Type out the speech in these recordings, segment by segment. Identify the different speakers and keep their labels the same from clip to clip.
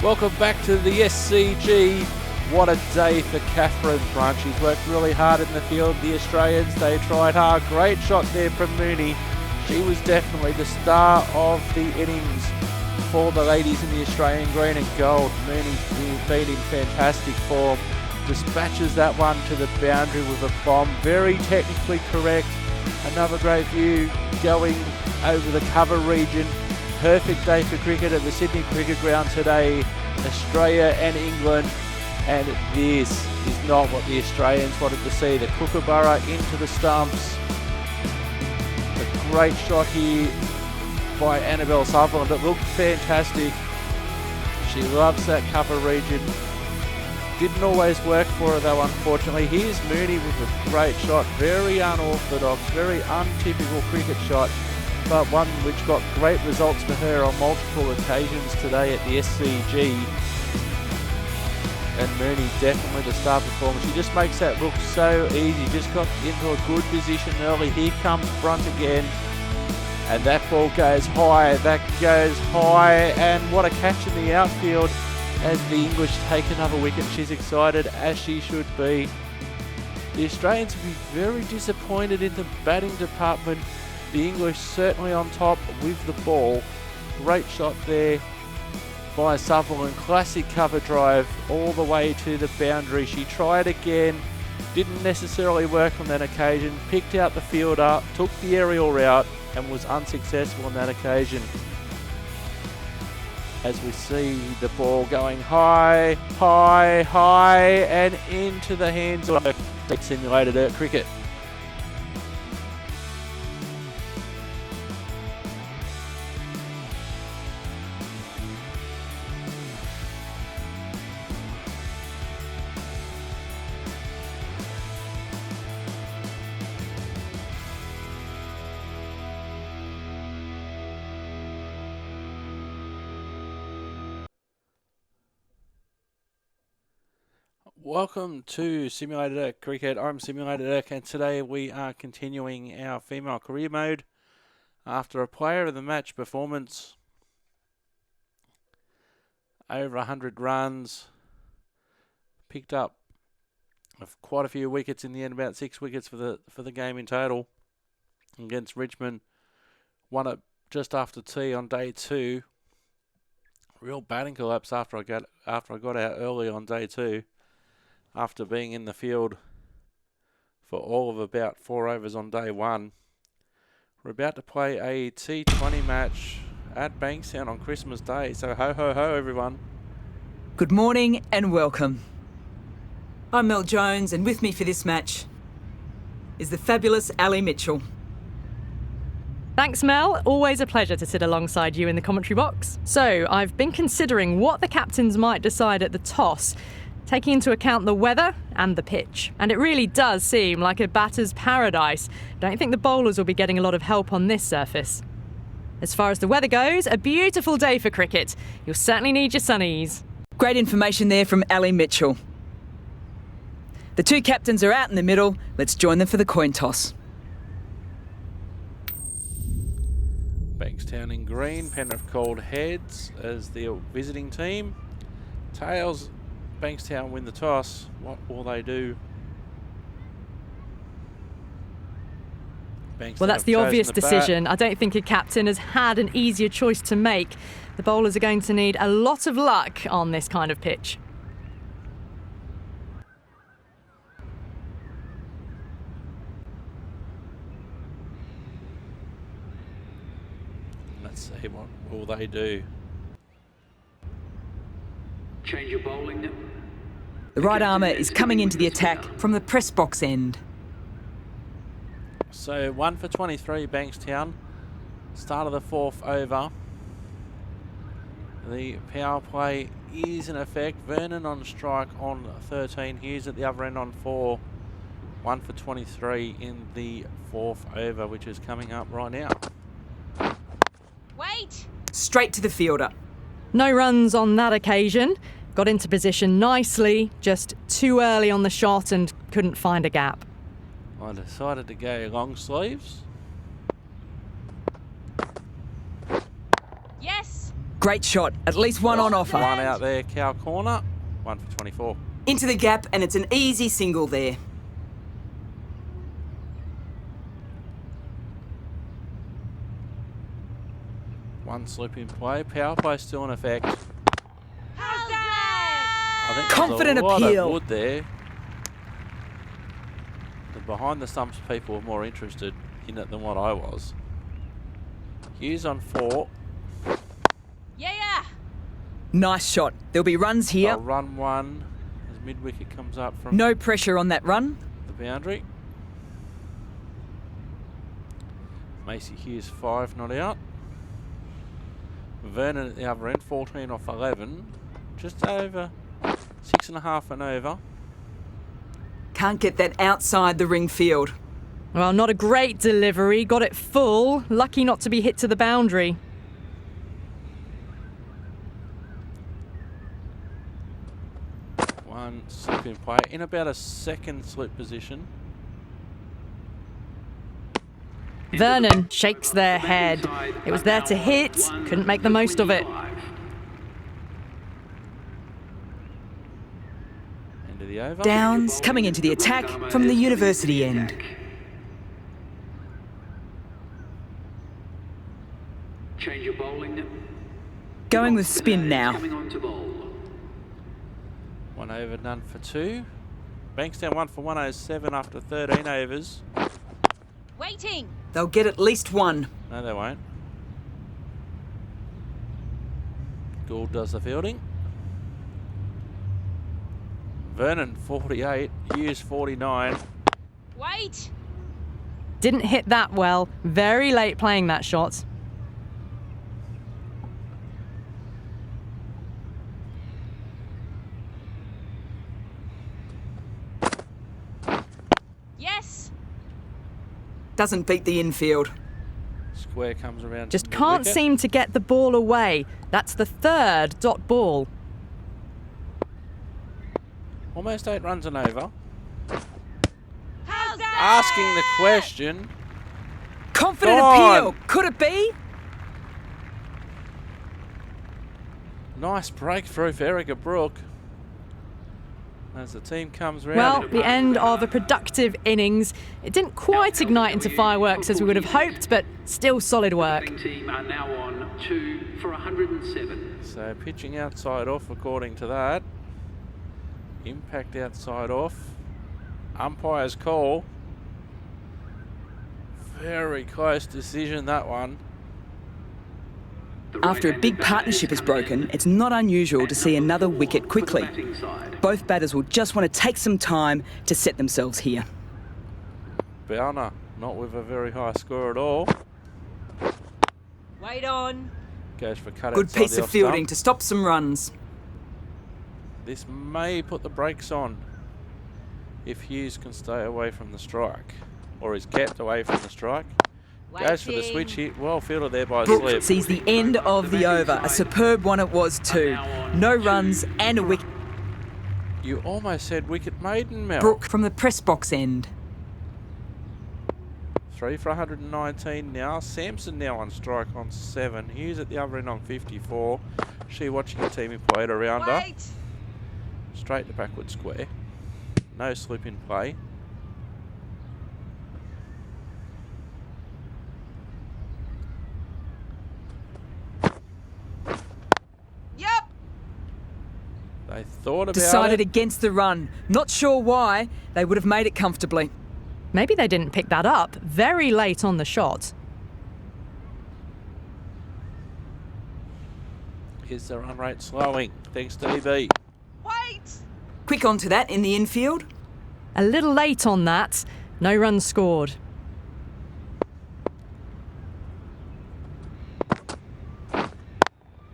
Speaker 1: Welcome back to the SCG. What a day for Catherine Brunt. She's worked really hard in the field. The Australians, they tried hard. Great shot there from Mooney. She was definitely the star of the innings for the ladies in the Australian green and gold. Mooney been in fantastic form. Dispatches that one to the boundary with a bomb. Very technically correct. Another great view going over the cover region. Perfect day for cricket at the Sydney Cricket Ground today. Australia and England. And this is not what the Australians wanted to see. The Kookaburra into the stumps. A great shot here by Annabelle Sutherland. It looked fantastic. She loves that cover region. Didn't always work for her though, unfortunately. Here's Mooney with a great shot. Very unorthodox, very untypical cricket shot, but one which got great results for her on multiple occasions today at the SCG. And Mooney definitely the star performer. She just makes that look so easy. Just got into a good position early. Here comes Brunt again. And that ball goes high. That goes high. And what a catch in the outfield as the English take another wicket. She's excited, as she should be. The Australians will be very disappointed in the batting department. The English certainly on top with the ball. Great shot there by Sutherland. Classic cover drive all the way to the boundary. She tried again. Didn't necessarily work on that occasion. Picked out the fielder, took the aerial route and was unsuccessful on that occasion. As we see the ball going high, high, high and into the hands of simulated cricket. Welcome to Simulated Cricket. I'm Simulated Irk, and today we are continuing our female career mode after a player of the match performance. Over 100 runs, picked up quite a few wickets in the end, about 6 wickets for the game in total against Richmond. Won it just after tea on day 2. Real batting collapse after I got out early on day 2. After being in the field for all of about 4 overs on day 1. We're about to play a T20 match at Bankstown on Christmas Day. So ho ho ho everyone.
Speaker 2: Good morning and welcome. I'm Mel Jones, and with me for this match is the fabulous Ali Mitchell.
Speaker 3: Thanks, Mel. Always a pleasure to sit alongside you in the commentary box. So, I've been considering what the captains might decide at the toss, taking into account the weather and the pitch. And it really does seem like a batter's paradise. Don't think the bowlers will be getting a lot of help on this surface. As far as the weather goes, a beautiful day for cricket. You'll certainly need your sunnies.
Speaker 2: Great information there from Ali Mitchell. The two captains are out in the middle. Let's join them for the coin toss.
Speaker 1: Bankstown in green, Penrith called heads as the visiting team. Tails, Bankstown win the toss. What will they do? Bankstown
Speaker 3: well, that's the obvious decision. I don't think a captain has had an easier choice to make. The bowlers are going to need a lot of luck on this kind of pitch.
Speaker 1: Let's see, what will they do?
Speaker 4: Change your bowling.
Speaker 2: The right armour is coming into the attack from the press box end.
Speaker 1: So 1 for 23 Bankstown. Start of the 4th over. The power play is in effect. Vernon on strike on 13. Hughes at the other end on 4. 1 for 23 in the 4th over, which is coming up right now.
Speaker 5: Wait!
Speaker 2: straight to the fielder.
Speaker 3: No runs on that occasion. Got into position nicely, just too early on the shot and couldn't find a gap.
Speaker 1: I decided to go long sleeves.
Speaker 5: Yes.
Speaker 2: Great shot, at least one on offer.
Speaker 1: One out there, cow corner. 1 for 24.
Speaker 2: Into the gap, and it's an easy single there.
Speaker 1: One slip in play. Power play still in effect.
Speaker 5: How's that?
Speaker 1: I think
Speaker 2: Confident
Speaker 1: there's a lot
Speaker 2: appeal.
Speaker 1: of wood there. The behind the stumps people were more interested in it than what I was. Hughes on 4.
Speaker 5: Yeah.
Speaker 2: Nice shot. There'll be runs here.
Speaker 1: I'll run one as mid wicket comes up from
Speaker 2: No pressure on that run.
Speaker 1: the boundary. Macy Hughes 5 not out. Vernon at the other end, 14 off 11. Just over 6.5 and over.
Speaker 2: Can't get that outside the ring field.
Speaker 3: Well, not a great delivery. Got it full. Lucky not to be hit to the boundary.
Speaker 1: One slip in play. In about a second slip position.
Speaker 3: Vernon shakes their head. It was there to hit. Couldn't make the most of it.
Speaker 1: End of the over.
Speaker 2: Downs coming into the attack from the university end.
Speaker 4: Change your bowling.
Speaker 2: Going with spin now.
Speaker 4: Coming on to bowl.
Speaker 1: 1 over, none for 2. Bankstown 1 for 107 after 13 overs.
Speaker 5: Waiting.
Speaker 2: They'll get at least one.
Speaker 1: No, they won't. Gould does the fielding. Vernon 48, Hughes 49.
Speaker 5: Wait.
Speaker 3: Didn't hit that well. Very late playing that shot.
Speaker 5: Yes.
Speaker 2: Doesn't beat the infield.
Speaker 1: Square comes around.
Speaker 3: Just
Speaker 1: to the
Speaker 3: can't
Speaker 1: wicket.
Speaker 3: seem to get the ball away. That's the third dot ball.
Speaker 1: Almost 8 runs and over.
Speaker 5: How's that?
Speaker 1: Asking the question.
Speaker 2: Confident
Speaker 1: Gone.
Speaker 2: appeal. Could it be?
Speaker 1: Nice breakthrough for Erica Brooke. As the team comes round.
Speaker 3: Well, the end of a productive innings. It didn't quite ignite into fireworks as we would have hoped, but still solid work.
Speaker 4: The team are now on 2 for 107.
Speaker 1: So pitching outside off according to that. Impact outside off. Umpire's call. Very close decision, that one.
Speaker 2: After a big partnership is broken, it's not unusual to see another wicket quickly. Both batters will just want to take some time to set themselves here.
Speaker 1: Bowner, not with a very high score at all.
Speaker 5: Wait on.
Speaker 1: Goes for cut
Speaker 2: Good
Speaker 1: outside
Speaker 2: piece
Speaker 1: the
Speaker 2: of
Speaker 1: off
Speaker 2: fielding
Speaker 1: stump.
Speaker 2: to stop some runs.
Speaker 1: This may put the brakes on if Hughes can stay away from the strike, or is kept away from the strike. Goes for the
Speaker 5: Waiting.
Speaker 1: switch hit. Well fielded there by
Speaker 2: Brook
Speaker 1: Slip.
Speaker 2: sees the end of the over. A superb one it was too. No runs and a wicket.
Speaker 1: You almost said wicket maiden, Mel.
Speaker 2: Brook from the press box end.
Speaker 1: 3 for 119 now. Sampson now on strike on 7. Hughes at the other end on 54. She watching the team who played around her.
Speaker 5: Wait.
Speaker 1: Straight to backward square. No slip in play.
Speaker 5: Yep.
Speaker 1: They thought about
Speaker 2: Decided
Speaker 1: it.
Speaker 2: against the run. Not sure why. They would have made it comfortably.
Speaker 3: Maybe they didn't pick that up. Very late on the shot.
Speaker 1: Is the run rate slowing? Thanks to EB.
Speaker 5: Wait.
Speaker 2: Quick onto that in the infield.
Speaker 3: A little late on that. No runs scored.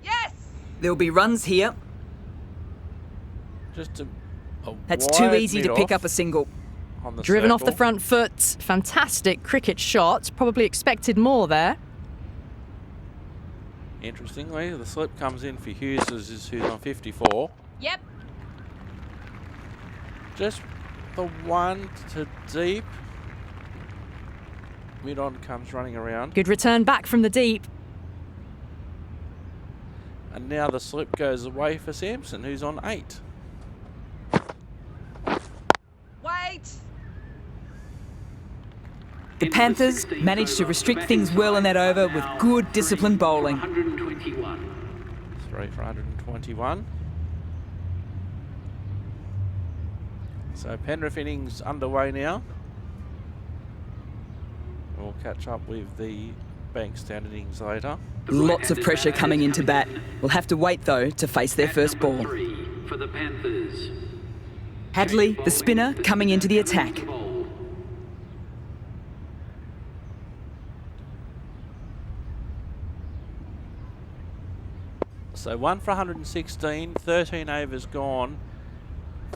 Speaker 5: Yes.
Speaker 2: There'll be runs here.
Speaker 1: Just a
Speaker 2: That's too
Speaker 1: wide
Speaker 2: easy to
Speaker 1: mid
Speaker 2: pick
Speaker 1: off
Speaker 2: up a single.
Speaker 1: on the
Speaker 3: Driven off the
Speaker 1: circle.
Speaker 3: front foot. Fantastic cricket shot. Probably expected more there.
Speaker 1: Interestingly, the slip comes in for Hughes, who's on 54.
Speaker 5: Yep.
Speaker 1: Just the one to deep. Mid-on comes running around.
Speaker 3: Good return back from the deep.
Speaker 1: And now the slip goes away for Sampson, who's on 8.
Speaker 5: Wait.
Speaker 2: The Panthers managed to restrict things well in that over with good disciplined bowling.
Speaker 4: 121.
Speaker 1: 3 for 121. So Penrith innings underway now. We'll catch up with the Bankstown innings later.
Speaker 2: Lots of pressure coming into bat. We'll have to wait, though, to face their first ball.
Speaker 4: 3 for the Panthers.
Speaker 2: Hadley, the spinner, coming into the attack.
Speaker 1: So 1 for 116, 13 overs gone,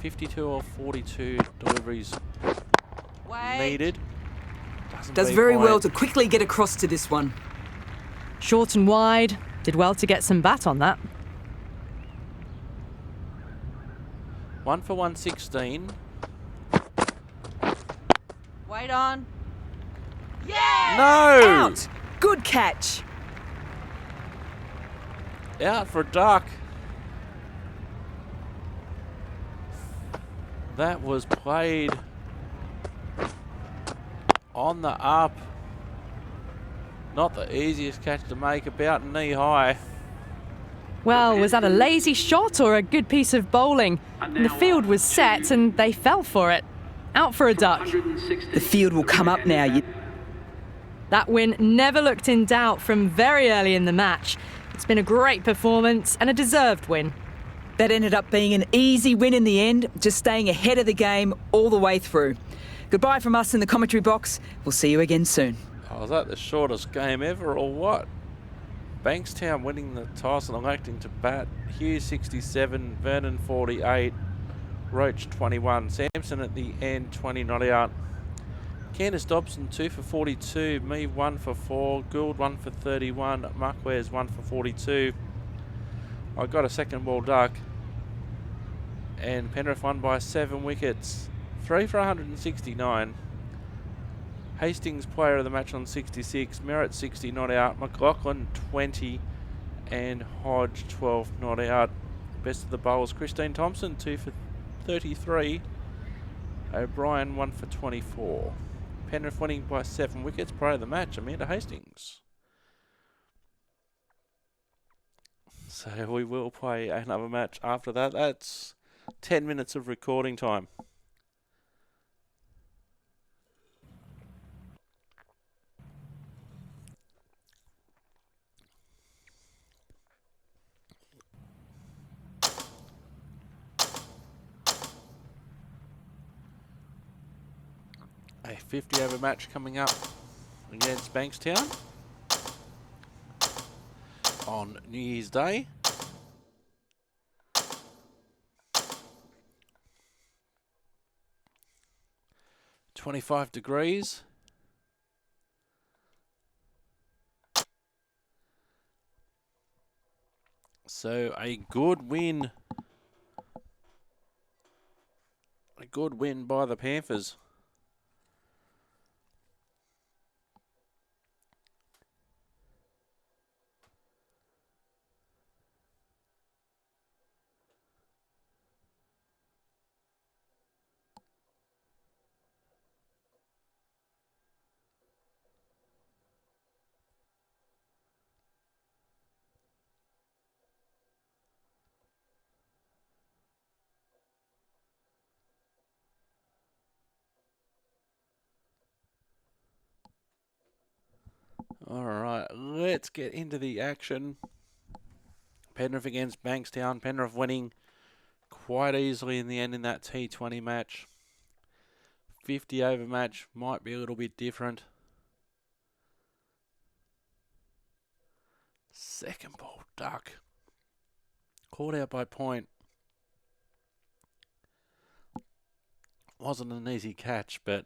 Speaker 1: 52 or 42 deliveries
Speaker 5: Wait.
Speaker 1: needed.
Speaker 2: Does very well to quickly get across to this one.
Speaker 3: Short and wide. Did well to get some bat on that.
Speaker 1: 1 for 116.
Speaker 5: Wait on. Yeah.
Speaker 1: No!
Speaker 2: Out! Good catch.
Speaker 1: Out for a duck. That was played on the up. Not the easiest catch to make, about knee high.
Speaker 3: Well, was that a lazy shot or a good piece of bowling? And the field was set and they fell for it. Out for a duck.
Speaker 2: The field will come up now.
Speaker 3: That win never looked in doubt from very early in the match. It's been a great performance and a deserved win.
Speaker 2: That ended up being an easy win in the end, just staying ahead of the game all the way through. Goodbye from us in the commentary box. We'll see you again soon.
Speaker 1: Oh, was that the shortest game ever or what? Bankstown winning the toss and electing to bat. Hughes 67, Vernon 48, Roach 21. Sampson at the end 20 not out. Candice Dobson 2 for 42, me 1 for 4, Gould 1 for 31, Marquez 1 for 42. I got a second ball duck, and Penrith won by 7 wickets. 3 for 169. Hastings player of the match on 66, Merritt 60 not out, McLaughlin 20, and Hodge 12 not out. Best of the bowls, Christine Thompson 2 for 33, O'Brien 1 for 24. Penrith winning by 7 wickets prior to the match, Amanda Hastings. So we will play another match after that. That's 10 minutes of recording time. A 50 over match coming up against Bankstown on New Year's Day. $25. So a good win. A good win by the Panthers. Alright, let's get into the action. Penrith against Bankstown. Penrith winning quite easily in the end in that T20 match. 50 over match might be a little bit different. Second ball duck. Caught out by Point. Wasn't an easy catch, but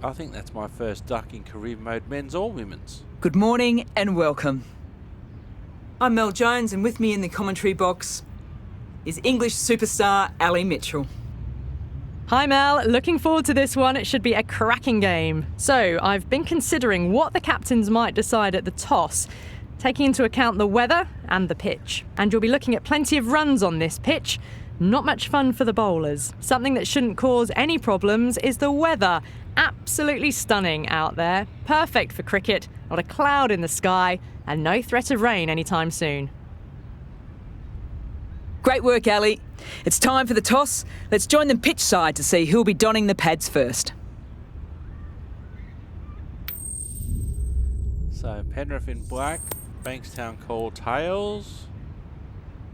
Speaker 1: I think that's my first duck in career mode, men's or women's.
Speaker 2: Good morning and welcome. I'm Mel Jones, and with me in the commentary box is English superstar Ali Mitchell.
Speaker 3: Hi Mel, looking forward to this one. It should be a cracking game. So, I've been considering what the captains might decide at the toss, taking into account the weather and the pitch. And you'll be looking at plenty of runs on this pitch. Not much fun for the bowlers. Something that shouldn't cause any problems is the weather. Absolutely stunning out there. Perfect for cricket, not a cloud in the sky, and no threat of rain anytime soon.
Speaker 2: Great work, Ali. It's time for the toss. Let's join them pitch side to see who'll be donning the pads first.
Speaker 1: So Penrith in black, Bankstown call tails.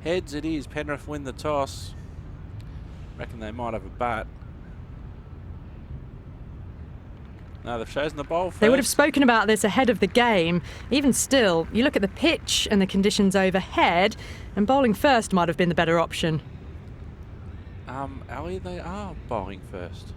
Speaker 1: Heads it is, Penrith win the toss. Reckon they might have a bat. No, they've chosen the bowl first.
Speaker 3: They would have spoken about this ahead of the game. Even still, you look at the pitch and the conditions overhead, and bowling first might have been the better option.
Speaker 1: Ali, they are bowling first.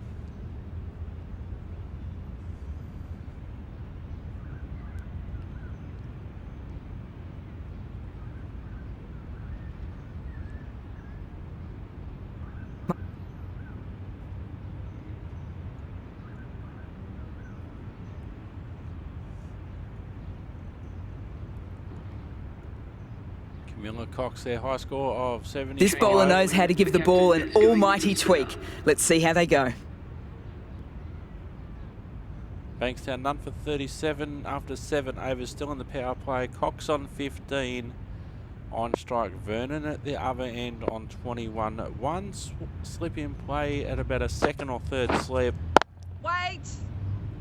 Speaker 1: Miller Cox, their high score of 70.
Speaker 2: This bowler knows how to give the ball an almighty tweak. Let's see how they go.
Speaker 1: Bankstown none for 37 after 7 overs, still in the power play. Cox on 15 on strike. Vernon at the other end on 21. One slip in play at about a second or third slip.
Speaker 5: Wait!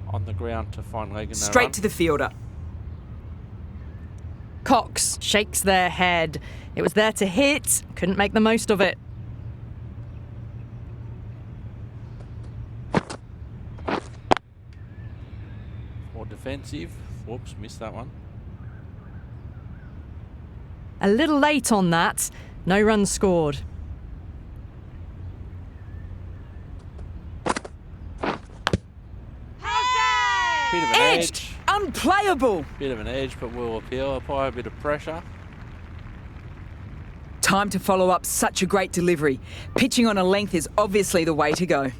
Speaker 1: On the ground to find leg and no
Speaker 2: Straight
Speaker 1: run.
Speaker 2: to the fielder.
Speaker 3: Cox shakes their head. It was there to hit, couldn't make the most of it.
Speaker 1: Or defensive. Whoops, missed that one.
Speaker 3: A little late on that. No runs scored.
Speaker 1: Bit of an edge.
Speaker 2: Unplayable.
Speaker 1: Bit of an edge, but will appeal. Apply a bit of pressure.
Speaker 2: Time to follow up such a great delivery. Pitching on a length is obviously the way to go.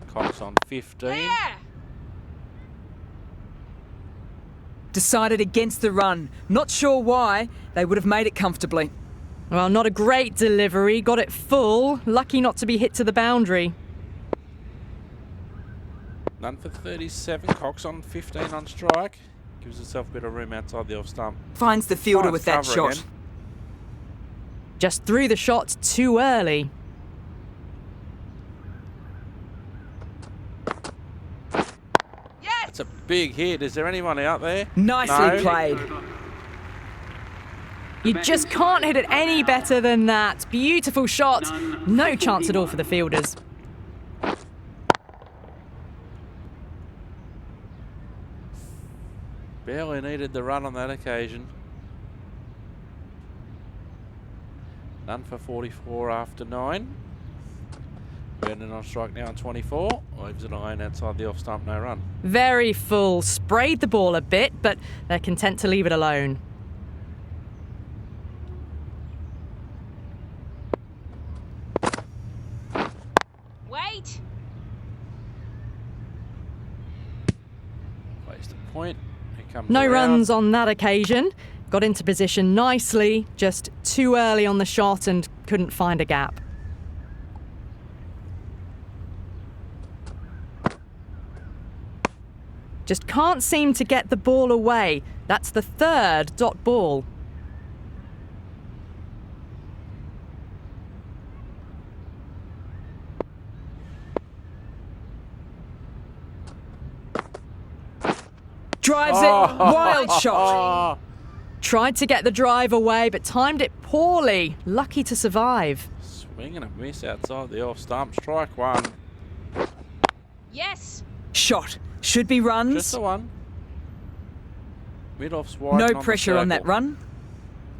Speaker 1: Cox on 15.
Speaker 5: Yeah!
Speaker 2: Decided against the run. Not sure why. They would have made it comfortably.
Speaker 3: Well, not a great delivery. Got it full. Lucky not to be hit to the boundary.
Speaker 1: None for 37. Cox on 15 on strike. Gives herself a bit of room outside the off stump.
Speaker 2: Finds the fielder
Speaker 1: Finds
Speaker 2: with that
Speaker 1: cover
Speaker 2: shot.
Speaker 1: again.
Speaker 3: Just threw the shot too early.
Speaker 5: Yes!
Speaker 1: It's a big hit. Is there anyone out there?
Speaker 2: Nicely
Speaker 1: No.
Speaker 2: played.
Speaker 3: You just can't hit it any better than that. Beautiful shot. No chance at all for the fielders.
Speaker 1: Barely needed the run on that occasion. None for 44 after 9. Vernon on strike now on 24. Leaves it alone outside the off stump, no run.
Speaker 3: Very full. Sprayed the ball a bit, but they're content to leave it alone.
Speaker 5: Wait!
Speaker 1: Placed a point. Here comes
Speaker 3: No
Speaker 1: around.
Speaker 3: runs on that occasion. Got into position nicely, just too early on the shot and couldn't find a gap. Just can't seem to get the ball away. That's the third dot ball.
Speaker 2: Drives it. Wild shot.
Speaker 3: Tried to get the drive away, but timed it poorly. Lucky to survive.
Speaker 1: Swing and a miss outside the off stump. Strike one.
Speaker 5: Yes!
Speaker 2: Shot. Should be runs.
Speaker 1: Just the one. Mid-off's wide.
Speaker 2: No
Speaker 1: and the
Speaker 2: pressure on that
Speaker 1: circle.
Speaker 2: run.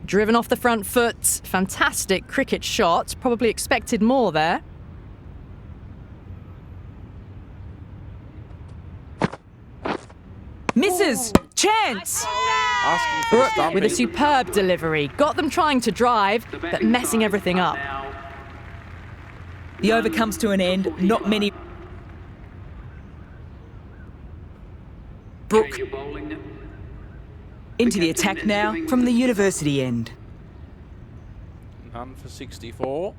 Speaker 3: Driven off the front foot. Fantastic cricket shot. Probably expected more there.
Speaker 2: misses. Chance.
Speaker 1: Asking for the
Speaker 3: Brook
Speaker 1: stumping.
Speaker 3: with a superb delivery. Got them trying to drive,
Speaker 4: The
Speaker 3: but
Speaker 4: batting
Speaker 3: messing
Speaker 4: side
Speaker 3: everything
Speaker 4: are
Speaker 3: up.
Speaker 4: now
Speaker 2: The over comes to an end. Not many. Brook
Speaker 4: Change your bowling.
Speaker 2: into the attack now from the university end.
Speaker 1: None for 64.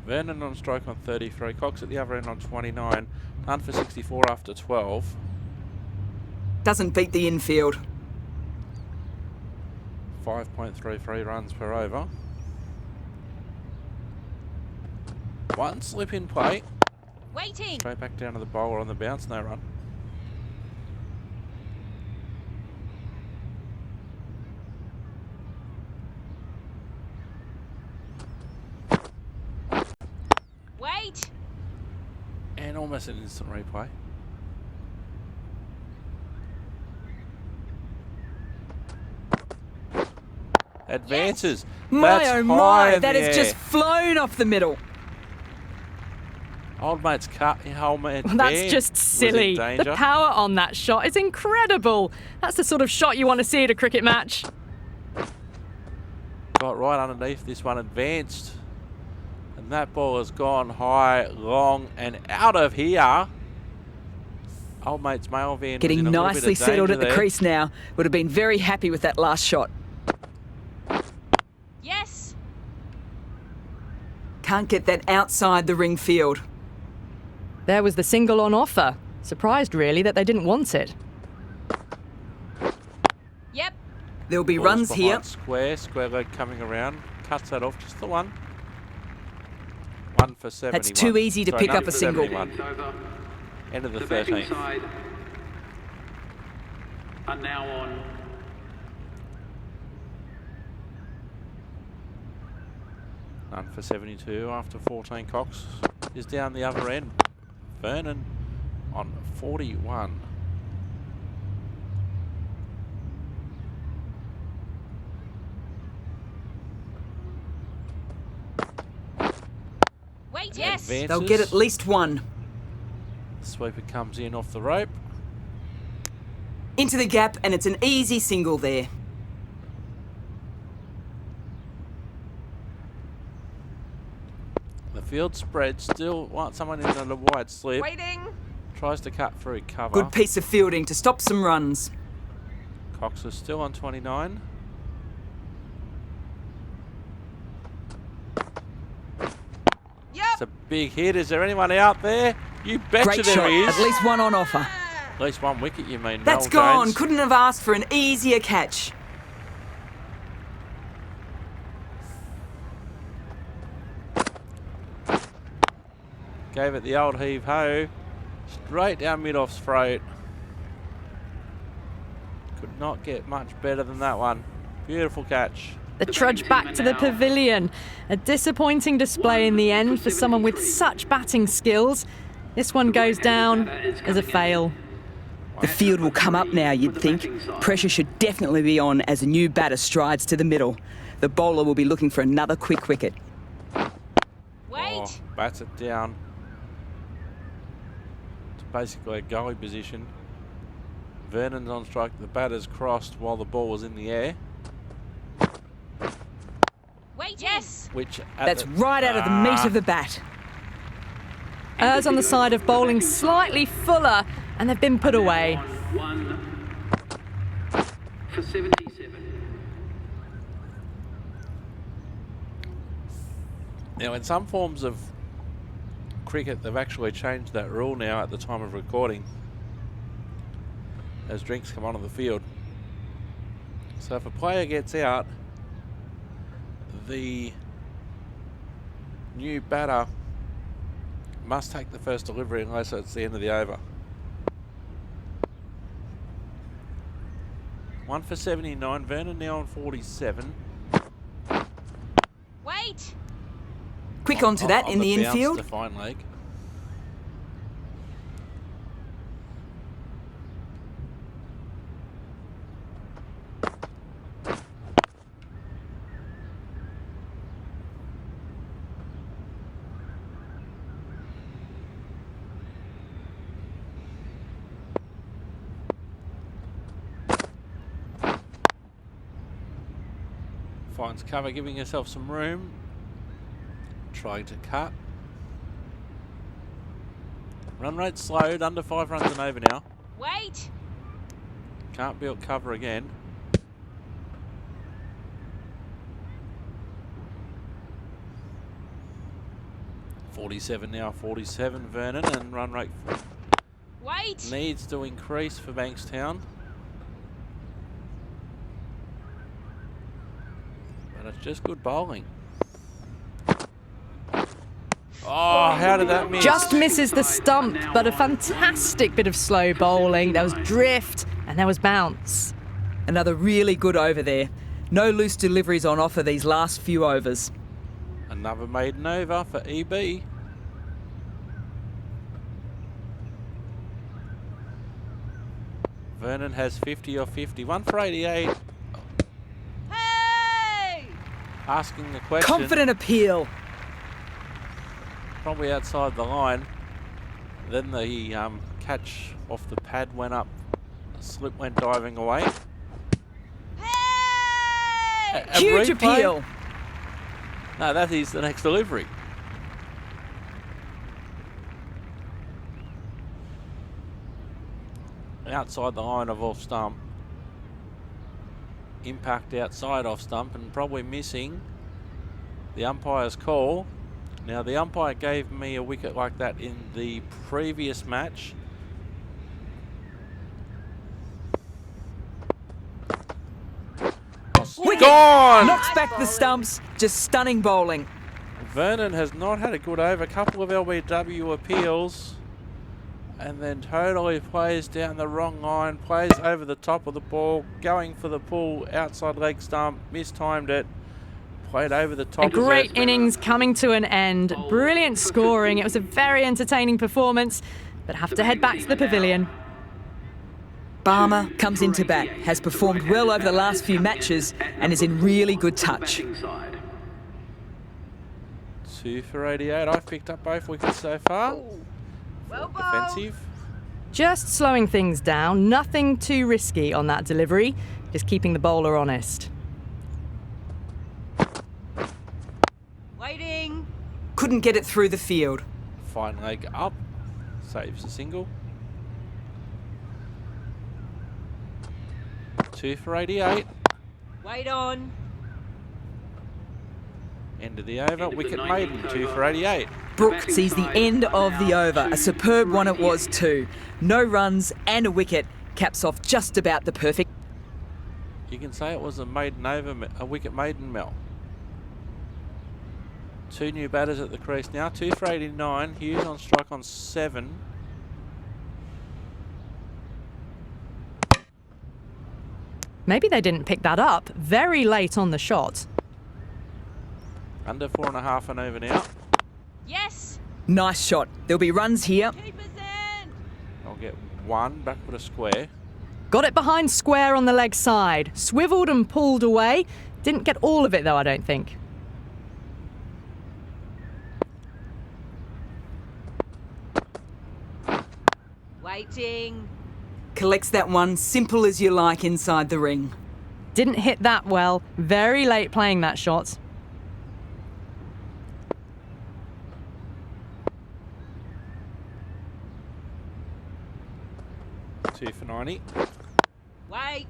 Speaker 1: Vernon on stroke on 33. Cox at the other end on 29. None for 64 after 12.
Speaker 2: Doesn't beat the infield.
Speaker 1: 5.33 runs per over. One slip in play.
Speaker 5: Waiting.
Speaker 1: Straight back down to the bowler on the bounce. No run.
Speaker 5: Wait.
Speaker 1: And almost an instant replay. Advances.
Speaker 2: My
Speaker 1: That's
Speaker 2: oh
Speaker 1: high
Speaker 2: my,
Speaker 1: in
Speaker 2: that
Speaker 1: the
Speaker 2: has
Speaker 1: air.
Speaker 2: just flown off the middle.
Speaker 1: Old mate's cut. Old mate's
Speaker 3: Well, that's
Speaker 1: band
Speaker 3: just
Speaker 1: was in
Speaker 3: silly.
Speaker 1: danger.
Speaker 3: The power on that shot is incredible. That's the sort of shot you want to see at a cricket match.
Speaker 1: Got right underneath this one, advanced. And that ball has gone high, long, and out of here. Old mate's mail van was
Speaker 2: Getting
Speaker 1: in a little bit
Speaker 2: nicely
Speaker 1: of
Speaker 2: settled
Speaker 1: danger
Speaker 2: at the
Speaker 1: there.
Speaker 2: crease now. Would have been very happy with that last shot.
Speaker 5: Yes.
Speaker 2: Can't get that outside the ring field.
Speaker 3: There was the single on offer. Surprised, really, that they didn't want it.
Speaker 5: Yep.
Speaker 2: There'll be
Speaker 1: Ball's
Speaker 2: runs here.
Speaker 1: behind square leg coming around. Cuts that off, just the one. 1 for 71.
Speaker 2: That's too easy to pick
Speaker 1: none
Speaker 2: up
Speaker 1: for
Speaker 2: a single.
Speaker 1: 71.
Speaker 4: Over.
Speaker 1: End of the
Speaker 4: The batting
Speaker 1: 13th.
Speaker 4: side are now on.
Speaker 1: None for 72 after 14. Cox is down the other end. Vernon on 41.
Speaker 5: Wait. Yes.
Speaker 1: Advances.
Speaker 2: They'll get at least one.
Speaker 1: Sweeper comes in off the rope.
Speaker 2: Into the gap, and it's an easy single there.
Speaker 1: The field spread. Still want someone in a wide slip.
Speaker 5: Waiting.
Speaker 1: Tries to cut through cover.
Speaker 2: Good piece of fielding to stop some runs.
Speaker 1: Cox is still on 29.
Speaker 5: Yep.
Speaker 1: It's a big hit. Is there anyone out there? You betcha
Speaker 2: Great
Speaker 1: there
Speaker 2: shot.
Speaker 1: is.
Speaker 2: At least one on offer.
Speaker 1: At least one wicket, you mean?
Speaker 2: That's
Speaker 1: Mel
Speaker 2: gone.
Speaker 1: Jones.
Speaker 2: Couldn't have asked for an easier catch.
Speaker 1: Gave it the old heave-ho. Straight down mid-off's throat. Could not get much better than that one. Beautiful catch.
Speaker 3: The trudge back to the pavilion. A disappointing display in the end for someone with such batting skills. This one goes down as a fail.
Speaker 2: The field will come up now, you'd think. Pressure should definitely be on as a new batter strides to the middle. The bowler will be looking for another quick wicket.
Speaker 5: Wait.
Speaker 1: Oh, bats it down. It's basically a goalie position. Vernon's on strike. The batter's crossed while the ball was in the air.
Speaker 5: Wait. Yes.
Speaker 1: Which
Speaker 2: That's right out of the meat of the bat.
Speaker 3: Errs on the side of bowling slightly fuller, and they've been put away.
Speaker 4: On 1 for 77.
Speaker 1: Now, in some forms of cricket, they've actually changed that rule now at the time of recording as drinks come onto the field. So if a player gets out, the new batter must take the first delivery unless it's the end of the over. 1 for 79. Vernon now on 47.
Speaker 5: Wait.
Speaker 2: Quick onto that in the
Speaker 1: bounce
Speaker 2: infield.
Speaker 1: to fine leg. Finds cover, giving herself some room. Trying to cut. Run rate slowed, under 5 runs and over now.
Speaker 5: Wait.
Speaker 1: Can't build cover again. .47 now, 47 Vernon, and run rate
Speaker 5: Wait.
Speaker 1: needs to increase for Bankstown. But it's just good bowling. Oh, how did that miss?
Speaker 3: Just misses the stump, but a fantastic bit of slow bowling. There was drift and there was bounce.
Speaker 2: Another really good over there. No loose deliveries on offer these last few overs.
Speaker 1: Another maiden over for EB. Vernon has 50 or 50. 1 for 88.
Speaker 5: Hey!
Speaker 1: Asking the question.
Speaker 2: Confident appeal.
Speaker 1: Probably outside the line. Then the catch off the pad went up. The slip went diving away.
Speaker 5: Hey!
Speaker 1: A
Speaker 2: Huge
Speaker 1: replay?
Speaker 2: appeal.
Speaker 1: No, that is the next delivery. Outside the line of off stump. Impact outside off stump and probably missing the umpire's call. Now the umpire gave me a wicket like that in the previous match.
Speaker 2: Wicket.
Speaker 1: Gone!
Speaker 2: Knocks back the stumps. Just stunning bowling.
Speaker 1: Vernon has not had a good over. A couple of LBW appeals. And then totally plays down the wrong line. Plays over the top of the ball. Going for the pull. Outside leg stump. Mistimed it. Played over the top
Speaker 3: A great
Speaker 1: of it.
Speaker 3: innings coming to an end. Brilliant scoring. It was a very entertaining performance, but have to head back to the pavilion.
Speaker 2: Barmer comes into bat, has performed well over the last few matches and is in really good touch.
Speaker 1: 2 for 88. I've picked up both wickets so far.
Speaker 5: Well bowled.
Speaker 1: Defensive.
Speaker 3: Just slowing things down. Nothing too risky on that delivery. Just keeping the bowler honest.
Speaker 5: Waiting.
Speaker 2: Couldn't get it through the field.
Speaker 1: Fine leg up. Saves a single. 2 for 88.
Speaker 5: Wait on.
Speaker 1: End of the over. Wicket maiden. 2 for 88.
Speaker 2: Brook sees the end of the over. A superb one it was too. No runs and a wicket. Caps off just about the perfect.
Speaker 1: You can say it was a maiden over, a wicket maiden, Mel. 2 new batters at the crease now. 2 for 89. Hughes on strike on 7.
Speaker 3: Maybe they didn't pick that up. Very late on the shot.
Speaker 1: Under 4.5 and over now.
Speaker 5: Yes.
Speaker 2: Nice shot. There'll be runs here.
Speaker 5: Keepers in.
Speaker 1: I'll get 1 back with a square.
Speaker 3: Got it behind square on the leg side. Swiveled and pulled away. Didn't get all of it though, I don't think.
Speaker 5: Waiting.
Speaker 2: Collects that one, simple as you like inside the ring.
Speaker 3: Didn't hit that well. Very late playing that shot.
Speaker 1: Two for 90.
Speaker 5: Wait.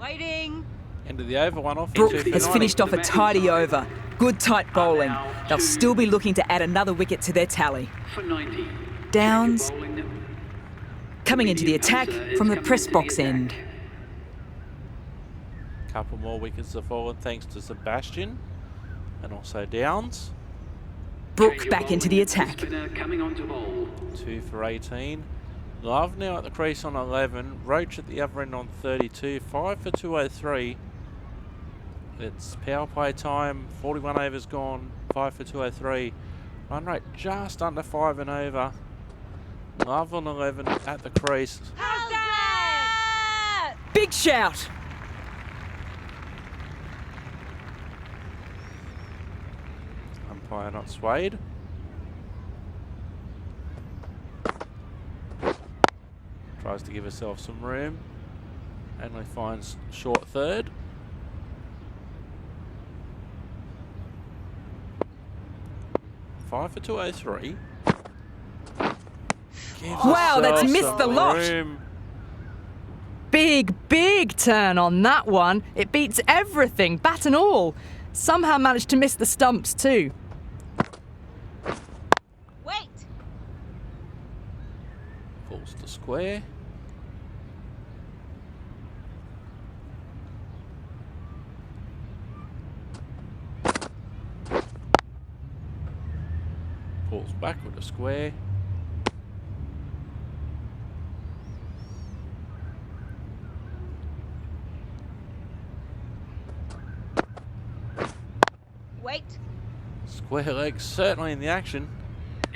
Speaker 5: Waiting.
Speaker 1: End of the over. 1 off.
Speaker 2: Brook
Speaker 1: 2 for
Speaker 2: has
Speaker 1: 90.
Speaker 2: finished off a tidy over. Good tight bowling. They'll still be looking to add another wicket to their tally.
Speaker 4: For 90.
Speaker 2: Downs coming into the attack from the press box end.
Speaker 1: Couple more wickets have fallen thanks to Sebastian and also Downs.
Speaker 2: Brook back into the attack.
Speaker 4: Spinner coming on to bowl.
Speaker 1: 2 for 18. Love now at the crease on 11. Roach at the other end on 32. 5 for 203. It's power play time. 41 overs gone. 5 for 203. Run rate just under 5 and over. Love on 11 at the crease.
Speaker 5: How's that?
Speaker 2: Big shout.
Speaker 1: Umpire not swayed. Tries to give herself some room. Only finds short third. Five for 203.
Speaker 2: Wow, that's missed the lot.
Speaker 3: Big turn on that one. It beats everything, bat and all. Somehow managed to miss the stumps too.
Speaker 5: Wait.
Speaker 1: Falls to square. Falls backward to square.
Speaker 5: Wait.
Speaker 1: Square leg certainly in the action.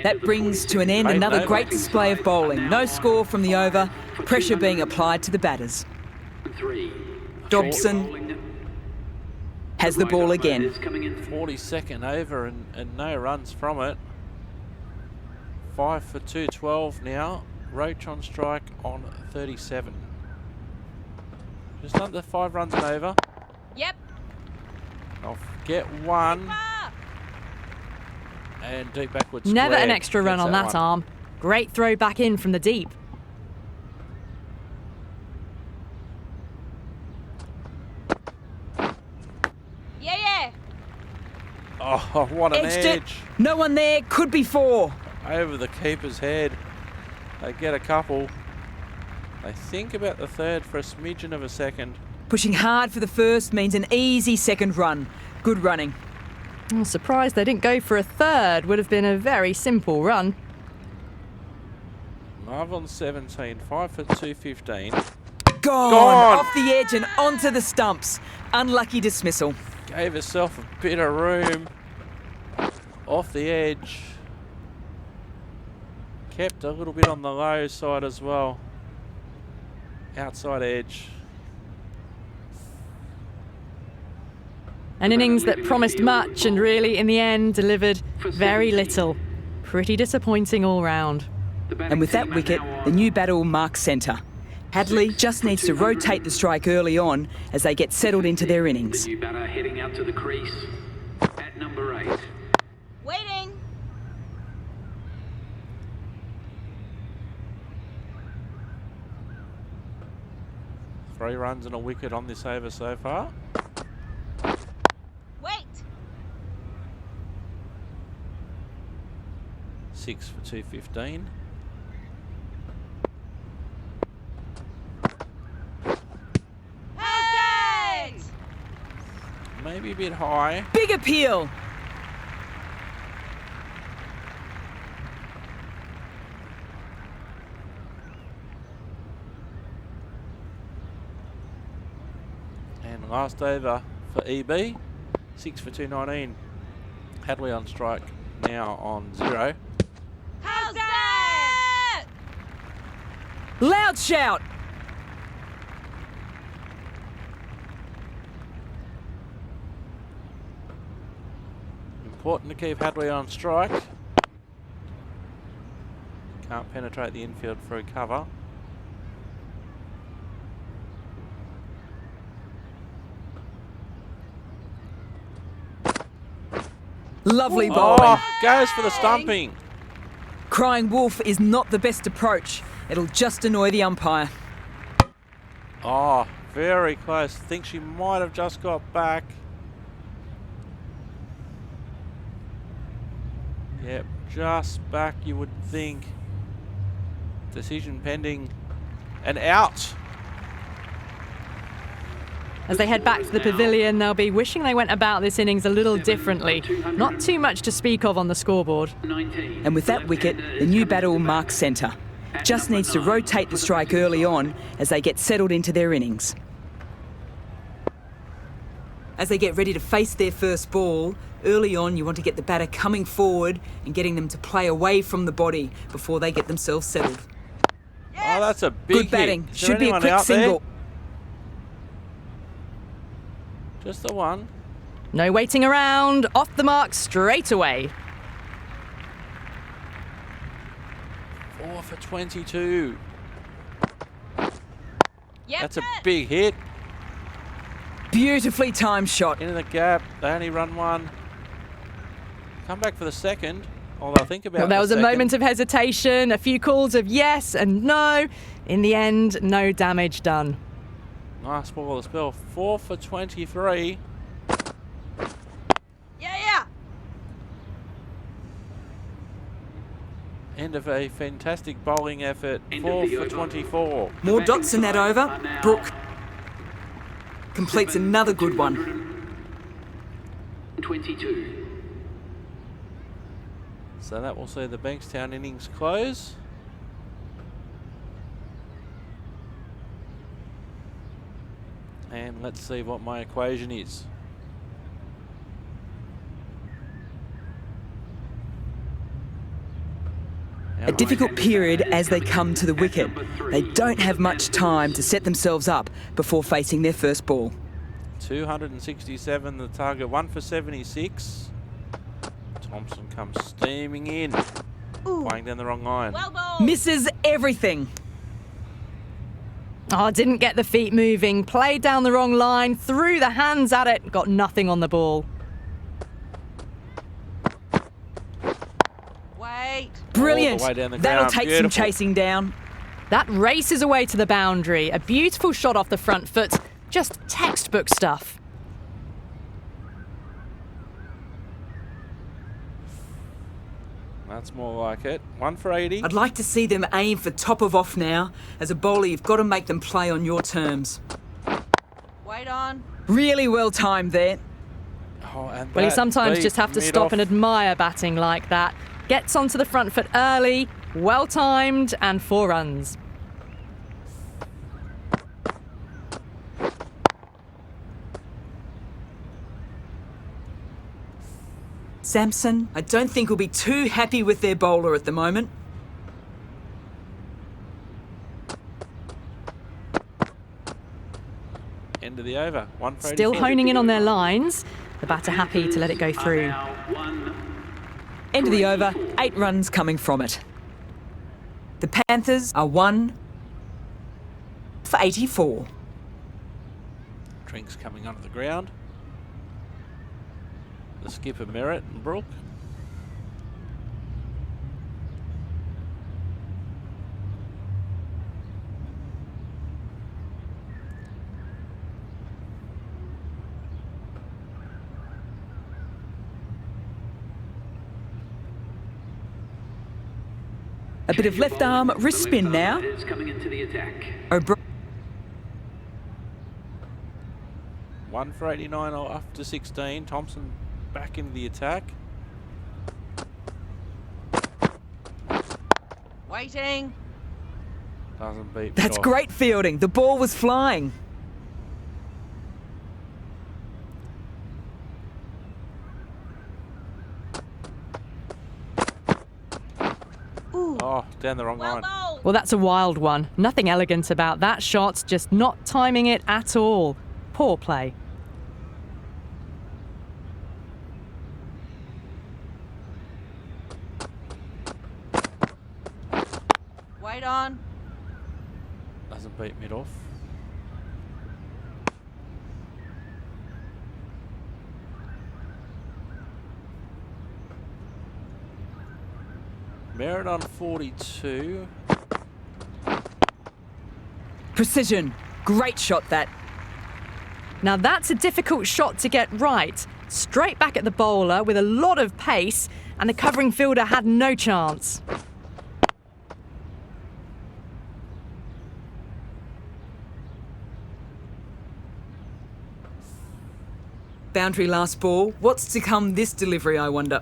Speaker 2: That brings to an end another great display of bowling. No score from the over, pressure being applied to the batters.
Speaker 4: 3.
Speaker 2: Dobson has the ball again.
Speaker 1: 42nd over and no runs from it. 5 for 212 now. Roach on strike on 37. Just under 5 runs and over.
Speaker 5: Yep.
Speaker 1: I'll get one. And deep backward square.
Speaker 3: Never an extra run
Speaker 1: Gets
Speaker 3: on that
Speaker 1: one.
Speaker 3: arm. Great throw back in from the deep.
Speaker 5: Yeah.
Speaker 1: Oh, what an
Speaker 2: Edged
Speaker 1: edge.
Speaker 2: it. No one there. Could be 4.
Speaker 1: Over the keeper's head. They get a couple. They think about the third for a smidgen of a second.
Speaker 2: Pushing hard for the first means an easy second run. Good running.
Speaker 3: I'm surprised they didn't go for a third. Would have been a very simple run.
Speaker 1: Love on 17. 5 for 215.
Speaker 2: Gone. Off the edge and onto the stumps. Unlucky dismissal.
Speaker 1: Gave herself a bit of room. Off the edge. Kept a little bit on the low side as well. Outside edge.
Speaker 3: An innings that promised much and really, in the end, delivered very little. Pretty disappointing all round.
Speaker 2: And with that wicket, the new batter will mark centre. Hadley just needs to rotate the strike early on as they get settled into their innings.
Speaker 4: The new batter heading out to the crease at number 8.
Speaker 5: Waiting.
Speaker 1: Three runs and a wicket on this over so far.
Speaker 5: Wait.
Speaker 1: 6 for 215.
Speaker 5: How's that?
Speaker 1: Maybe a bit high.
Speaker 2: Big appeal.
Speaker 1: And last over for EB. 6 for 219. Hadley on strike now on 0.
Speaker 5: How's that?
Speaker 2: Loud shout.
Speaker 1: Important to keep Hadley on strike. Can't penetrate the infield through cover.
Speaker 2: Lovely bowling.
Speaker 1: Oh, goes for the stumping.
Speaker 2: Crying wolf is not the best approach. It'll just annoy the umpire.
Speaker 1: Oh, very close. Think she might have just got back. Yep, just back you would think. Decision pending and out.
Speaker 3: As they head back to the pavilion, they'll be wishing they went about this innings a little differently. Not too much to speak of on the scoreboard.
Speaker 4: 19.
Speaker 2: And with that wicket, the new batter will mark centre. Just needs to rotate the strike early on as they get settled into their innings. As they get ready to face their first ball, Early on, you want to get the batter coming forward and getting them to play away from the body before they get themselves settled.
Speaker 1: Oh, that's a big
Speaker 2: Good batting.
Speaker 1: hit. Is there
Speaker 2: Should be a
Speaker 1: anyone
Speaker 2: quick
Speaker 1: out there?
Speaker 2: single.
Speaker 1: Just the one.
Speaker 3: No waiting around. Off the mark straight away.
Speaker 1: 4 for 22.
Speaker 5: Yep.
Speaker 1: That's a big hit.
Speaker 2: Beautifully timed shot.
Speaker 1: Into the gap. They only run one. Come back for the second. Oh, they'll think about
Speaker 3: Well, there was
Speaker 1: the
Speaker 3: a
Speaker 1: second.
Speaker 3: moment of hesitation, a few calls of yes and no. In the end, no damage done.
Speaker 1: Nice ball as well. 4 for 23.
Speaker 5: Yeah.
Speaker 1: End of a fantastic bowling effort.
Speaker 4: End
Speaker 1: 4
Speaker 4: of the
Speaker 1: for
Speaker 4: over.
Speaker 1: 24.
Speaker 2: More dots in that over. Brook completes another good one.
Speaker 4: 22.
Speaker 1: So that will see the Bankstown innings close. And let's see what my equation is.
Speaker 2: A difficult period as they come to the wicket. They don't have much time to set themselves up before facing their first ball.
Speaker 1: 267 the target, 1 for 76. Thompson comes steaming in. Playing down the wrong line.
Speaker 5: Well bowled.
Speaker 2: Misses everything.
Speaker 3: Oh, didn't get the feet moving. Played down the wrong line. Threw the hands at it. Got nothing on the ball.
Speaker 5: Wait.
Speaker 2: Brilliant.
Speaker 1: All the way down the
Speaker 2: That'll
Speaker 1: ground.
Speaker 2: take
Speaker 1: Beautiful.
Speaker 2: some chasing down.
Speaker 3: That races away to the boundary. A beautiful shot off the front foot. Just textbook stuff.
Speaker 1: That's more like it. 1 for 80.
Speaker 2: I'd like to see them aim for top of off now. As a bowler, you've got to make them play on your terms.
Speaker 5: Wait on.
Speaker 2: Really well timed there.
Speaker 1: Oh, and
Speaker 3: Well, you
Speaker 1: that
Speaker 3: sometimes
Speaker 1: beat
Speaker 3: just have to
Speaker 1: mid
Speaker 3: stop
Speaker 1: off.
Speaker 3: and admire batting like that. Gets onto the front foot early, well timed, and 4 runs.
Speaker 2: Samson, I don't think will be too happy with their bowler at the moment.
Speaker 1: End of the over. 1 for
Speaker 3: Still
Speaker 1: 84.
Speaker 3: honing in on their lines. The batter happy to let it go through.
Speaker 4: Now 1.
Speaker 2: End of the over, 8 runs coming from it. The Panthers are 1 for 84.
Speaker 1: Drinks coming onto the ground. The skipper Merritt and Brook.
Speaker 2: A bit of left arm wrist spin now.
Speaker 4: Is coming into the attack.
Speaker 2: O'Brien
Speaker 1: 1 for 89 after 16. Thompson back into the attack.
Speaker 5: Waiting.
Speaker 1: Doesn't beat
Speaker 2: That's
Speaker 1: mid off.
Speaker 2: great fielding. The ball was flying.
Speaker 1: Oh, down the wrong
Speaker 5: Well
Speaker 1: line.
Speaker 5: bowled.
Speaker 3: Well, that's a wild one. Nothing elegant about that shot, just not timing it at all. Poor play.
Speaker 5: Wait on.
Speaker 1: Doesn't beat mid off. Merritt on 42.
Speaker 2: Precision. Great shot that.
Speaker 3: Now that's a difficult shot to get right. Straight back at the bowler with a lot of pace, and the covering fielder had no chance.
Speaker 2: Boundary last ball. What's to come this delivery, I wonder?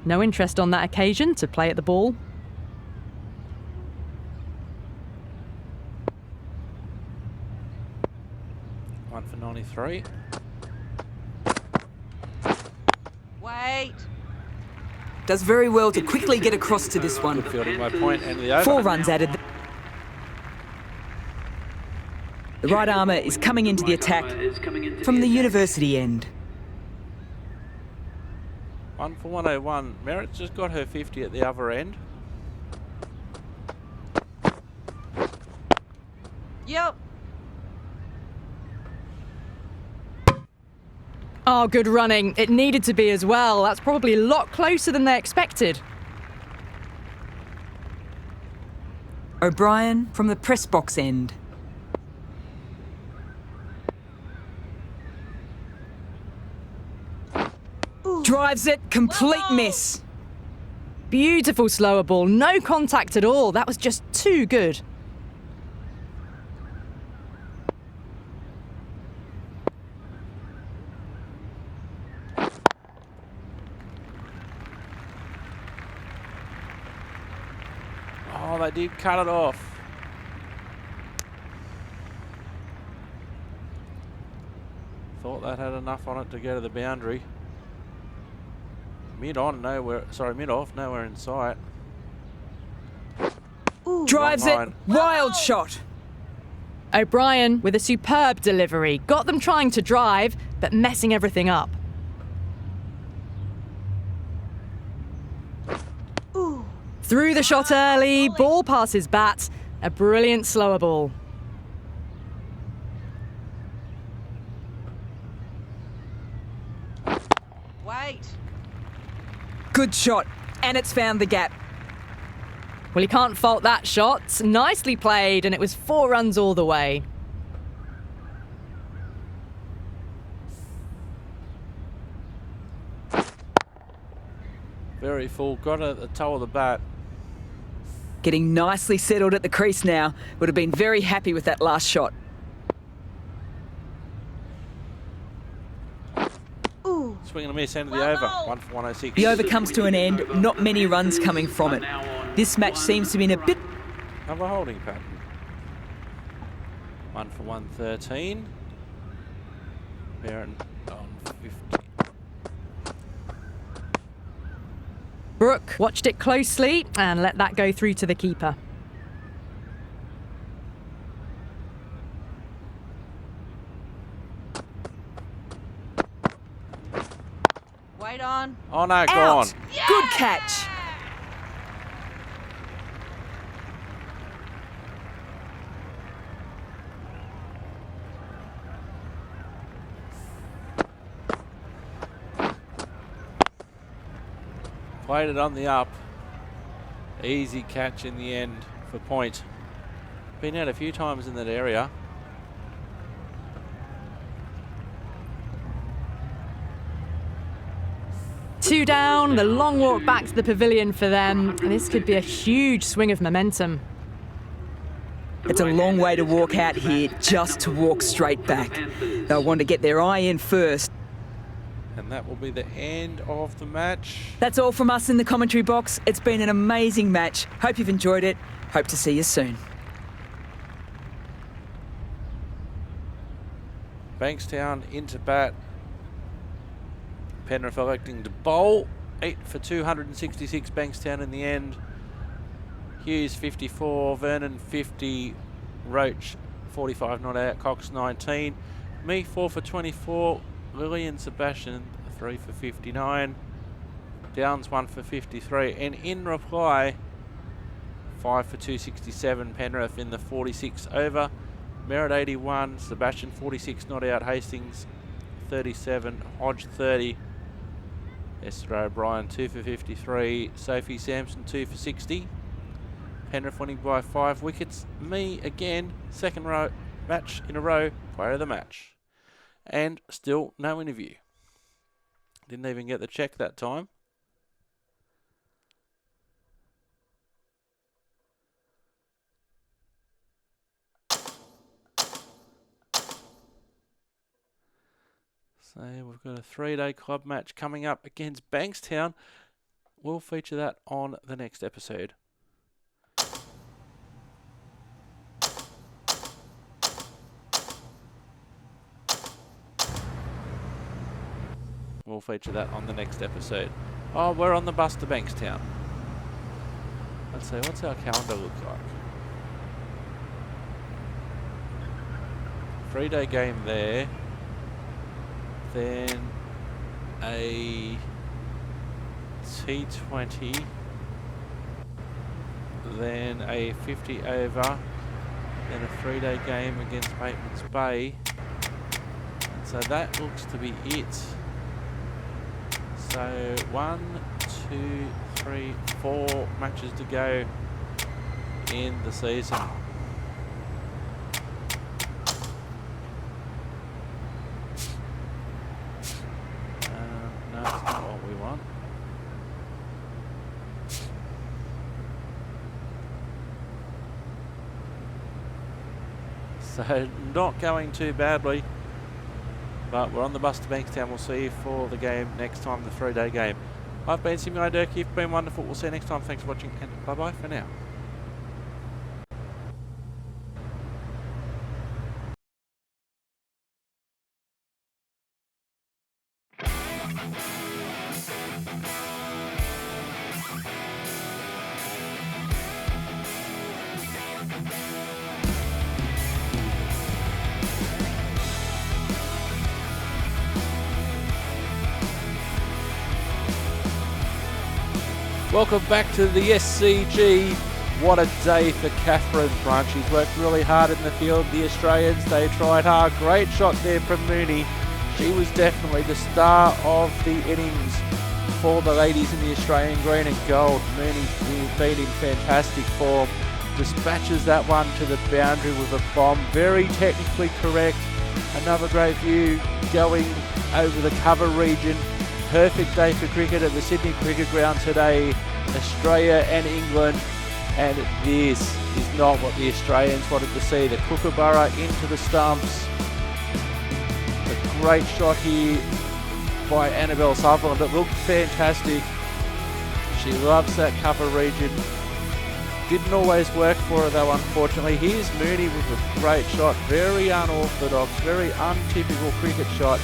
Speaker 3: No interest on that occasion to play at the ball.
Speaker 1: 1 for 93.
Speaker 5: Wait.
Speaker 2: Does very well to quickly get across to this one.
Speaker 1: Good fielding by Point and the over.
Speaker 2: 4 runs added. The right armour is coming into the attack from the university end.
Speaker 1: 1 for 101. Merritt's just got her 50 at the other end.
Speaker 5: Yep.
Speaker 3: Oh, good running. It needed to be as well. That's probably a lot closer than they expected.
Speaker 2: O'Brien from the press box end. Drives it, complete miss.
Speaker 3: Beautiful slower ball. No contact at all. That was just too good.
Speaker 1: Oh, they did cut it off. Thought that had enough on it to go to the boundary. Mid off, nowhere in sight.
Speaker 2: Drives
Speaker 1: Long
Speaker 2: it,
Speaker 1: line.
Speaker 2: wild shot.
Speaker 3: O'Brien with a superb delivery. Got them trying to drive, but messing everything up. Threw the shot early, ball past his bat. A brilliant slower ball.
Speaker 5: Wait.
Speaker 2: Good shot, and it's found the gap.
Speaker 3: Well, you can't fault that shot. Nicely played, and it was 4 runs all the way.
Speaker 1: Very full, got it at the toe of the bat.
Speaker 2: Getting nicely settled at the crease now. Would have been very happy with that last shot.
Speaker 1: Swing and a miss, end of the over. 1 for 106.
Speaker 2: The over comes to an end, not many runs coming from it. This match seems to be in a bit...
Speaker 1: Have a holding pattern. 1 for 113. Barron on 50.
Speaker 3: Brook watched it closely and let that go through to the keeper.
Speaker 5: Wait on.
Speaker 1: Oh no,
Speaker 2: Out!
Speaker 1: gone.
Speaker 2: Good catch.
Speaker 1: Played it on the up. Easy catch in the end for Point. Been out a few times in that area.
Speaker 3: Two down, the long walk back to the pavilion for them. This could be a huge swing of momentum.
Speaker 2: It's a long way to walk out here just to walk straight back. They'll want to get their eye in first.
Speaker 1: And that will be the end of the match.
Speaker 2: That's all from us in the commentary box. It's been an amazing match. Hope you've enjoyed it. Hope to see you soon.
Speaker 1: Bankstown into bat. Penrith electing to bowl. 8 for 266, Bankstown in the end. Hughes 54, Vernon 50, Roach 45 not out, Cox 19. Me 4 for 24, Lillian Sebastian 3 for 59. Downs 1 for 53. And in reply, 5 for 267, Penrith in the 46 over. Merritt 81, Sebastian 46 not out, Hastings 37, Hodge 30. Esther O'Brien 2 for 53, Sophie Sampson 2 for 60. Penrith winning by 5 wickets. Me again, second match in a row, player of the match. And still no interview. Didn't even get the check that time. So we've got a 3-day club match coming up against Bankstown. We'll feature that on the next episode. We'll feature that on the next episode. Oh, we're on the bus to Bankstown. Let's see, what's our calendar look like? 3-day game there. Then a T20. Then a 50 over. Then a 3-day game against Bateman's Bay. And so that looks to be it. So 1, 2, 3, 4 matches to go in the season. No, that's not what we want. So not going too badly, but we're on the bus to Bankstown. We'll see you for the game next time, the 3-day game. I've been Simon Dirk. You've been wonderful. We'll see you next time. Thanks for watching, and bye-bye for now. Welcome back to the SCG. What a day for Catherine Brunt. She's worked really hard in the field. The Australians, they tried hard. Great shot there from Mooney. She was definitely the star of the innings for the ladies in the Australian green and gold. Mooney been in fantastic form. Dispatches that one to the boundary with a bomb. Very technically correct. Another great view going over the cover region. Perfect day for cricket at the Sydney Cricket Ground today. Australia and England, and this is not what the Australians wanted to see. The Kookaburra into the stumps. A great shot here by Annabelle Sutherland. It looked fantastic. She loves that cover region. Didn't always work for her though, unfortunately. Here's Mooney with a great shot. Very unorthodox, very untypical cricket shot,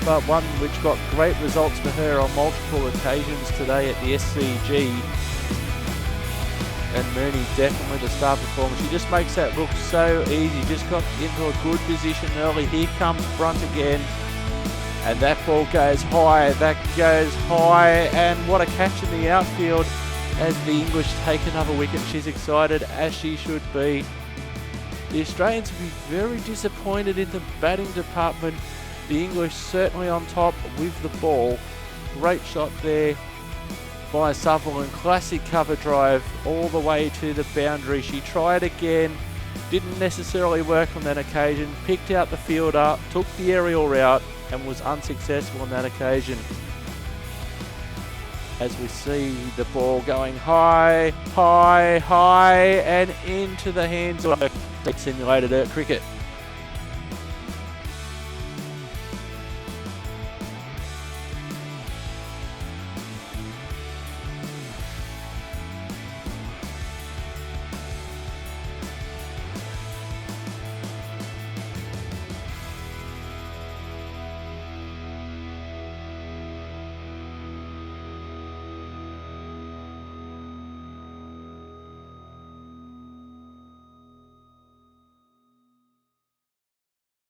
Speaker 1: but one which got great results for her on multiple occasions today at the SCG. And Mooney definitely the star performer. She just makes that look so easy. Just got into a good position early. Here comes Brunt again. And that ball goes high. That goes high. And what a catch in the outfield as the English take another wicket. She's excited, as she should be. The Australians will be very disappointed in the batting department. The English certainly on top with the ball. Great shot there by Sutherland. Classic cover drive all the way to the boundary. She tried again. Didn't necessarily work on that occasion. Picked out the fielder, took the aerial route and was unsuccessful on that occasion. As we see the ball going high, high, high and into the hands of simulated cricket.